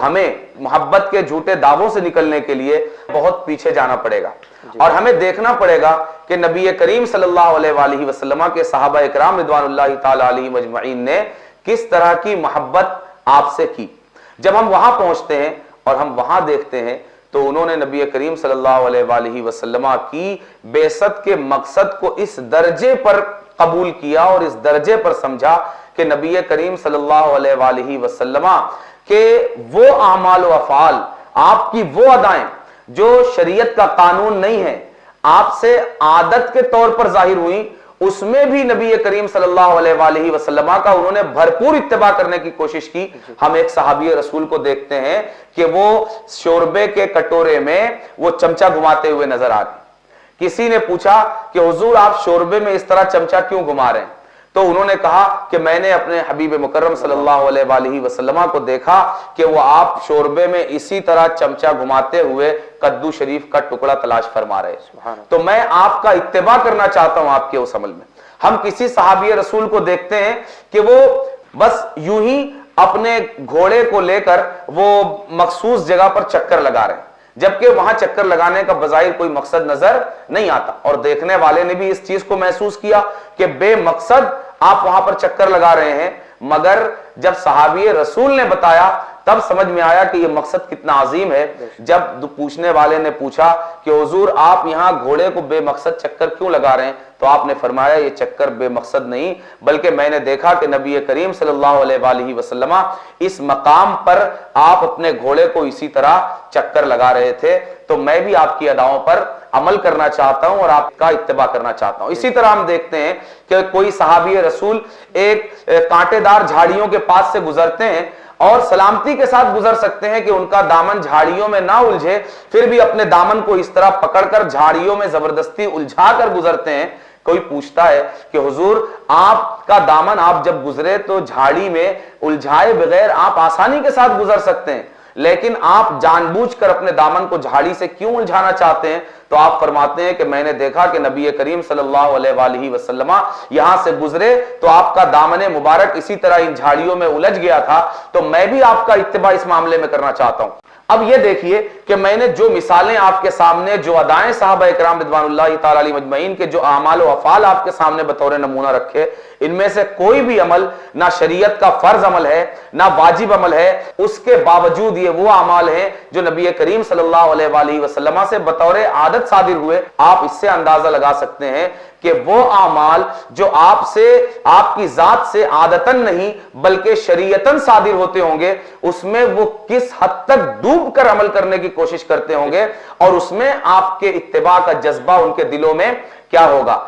ہمیں محبت کے جھوٹے دعووں سے نکلنے کے لیے بہت پیچھے جانا پڑے گا اور ہمیں دیکھنا پڑے گا کہ نبی کریم صلی اللہ علیہ وآلہ وسلم کے صحابہ اکرام رضوان اللہ تعالی علیہم اجمعین نے کس طرح کی محبت آپ سے کی۔ جب ہم وہاں پہنچتے ہیں اور ہم وہاں دیکھتے ہیں تو انہوں نے نبی کریم صلی اللہ علیہ وآلہ وسلم کی بعثت کے مقصد کو اس درجے پر قبول کیا اور اس درجے پر سمجھا کہ نبی کریم صلی اللہ علیہ وآلہ وسلم کہ وہ اعمال و افعال، آپ کی وہ ادائیں جو شریعت کا قانون نہیں ہے، آپ سے عادت کے طور پر ظاہر ہوئی، اس میں بھی نبی کریم صلی اللہ علیہ وآلہ وسلم کا انہوں نے بھرپور اتباع کرنے کی کوشش کی۔ ہم ایک صحابی رسول کو دیکھتے ہیں کہ وہ شوربے کے کٹورے میں وہ چمچہ گھماتے ہوئے نظر آ رہے۔ کسی نے پوچھا کہ حضور آپ شوربے میں اس طرح چمچہ کیوں گھما رہے ہیں؟ تو انہوں نے کہا کہ میں نے اپنے حبیب مکرم صلی اللہ علیہ وآلہ وسلم کو دیکھا کہ وہ آپ شوربے میں اسی طرح چمچہ گھماتے ہوئے کدو شریف کا ٹکڑا تلاش فرما رہے ہیں، تو میں آپ کا اتباع کرنا چاہتا ہوں آپ کے اس عمل میں۔ ہم کسی صحابی رسول کو دیکھتے ہیں کہ وہ بس یوں ہی اپنے گھوڑے کو لے کر وہ مخصوص جگہ پر چکر لگا رہے ہیں، جبکہ وہاں چکر لگانے کا بظاہر کوئی مقصد نظر نہیں آتا، اور دیکھنے والے نے بھی اس چیز کو محسوس کیا کہ بے مقصد آپ وہاں پر چکر لگا رہے ہیں، مگر جب صحابی رسول نے بتایا تب سمجھ میں آیا کہ یہ مقصد کتنا عظیم ہے۔ جب پوچھنے والے نے پوچھا کہ حضور آپ یہاں گھوڑے کو بے مقصد چکر کیوں لگا رہے ہیں، تو آپ نے فرمایا یہ چکر بے مقصد نہیں، بلکہ میں نے دیکھا کہ نبی کریم صلی اللہ علیہ وآلہ وسلم اس مقام پر آپ اپنے گھوڑے کو اسی طرح چکر لگا رہے تھے، تو میں بھی آپ کی اداؤں پر عمل کرنا چاہتا ہوں اور آپ کا اتباع کرنا چاہتا ہوں۔ اسی طرح ہم دیکھتے ہیں کہ کوئی صحابی رسول ایک کانٹے دار جھاڑیوں کے پاس سے گزرتے ہیں اور سلامتی کے ساتھ گزر سکتے ہیں کہ ان کا دامن جھاڑیوں میں نہ الجھے، پھر بھی اپنے دامن کو اس طرح پکڑ کر جھاڑیوں میں زبردستی الجھا کر گزرتے ہیں۔ کوئی پوچھتا ہے کہ حضور آپ کا دامن آپ جب گزرے تو جھاڑی میں الجھائے بغیر آپ آسانی کے ساتھ گزر سکتے ہیں، لیکن آپ جان بوجھ کر اپنے دامن کو جھاڑی سے کیوں الجھانا چاہتے ہیں؟ تو آپ فرماتے ہیں کہ میں نے دیکھا کہ نبی کریم صلی اللہ علیہ وآلہ وسلم یہاں سے گزرے تو آپ کا دامن مبارک اسی طرح ان جھاڑیوں میں الجھ گیا تھا، تو میں بھی آپ کا اتباع اس معاملے میں کرنا چاہتا ہوں۔ اب یہ دیکھیے کہ میں نے جو مثالیں آپ کے سامنے، جو ادائیں صحابہ اکرام رضوان اللہ تعالی علیہم اجمعین کے جو اعمال و افعال آپ کے سامنے بطور نمونہ رکھے، ان میں سے کوئی بھی عمل نہ شریعت کا فرض عمل ہے نہ واجب عمل ہے، اس کے باوجود یہ وہ اعمال ہیں جو نبی کریم صلی اللہ علیہ وآلہ وسلم سے بطور عادت صادر ہوئے۔ آپ اس سے اندازہ لگا سکتے ہیں کہ وہ اعمال جو آپ سے، آپ کی ذات سے عادتاً نہیں بلکہ شریعتاً صادر ہوتے ہوں گے، اس میں وہ کس حد تک ڈوب کر عمل کرنے کی کوشش کرتے ہوں گے، اور اس میں آپ کے اتباع کا جذبہ ان کے دلوں میں کیا ہوگا۔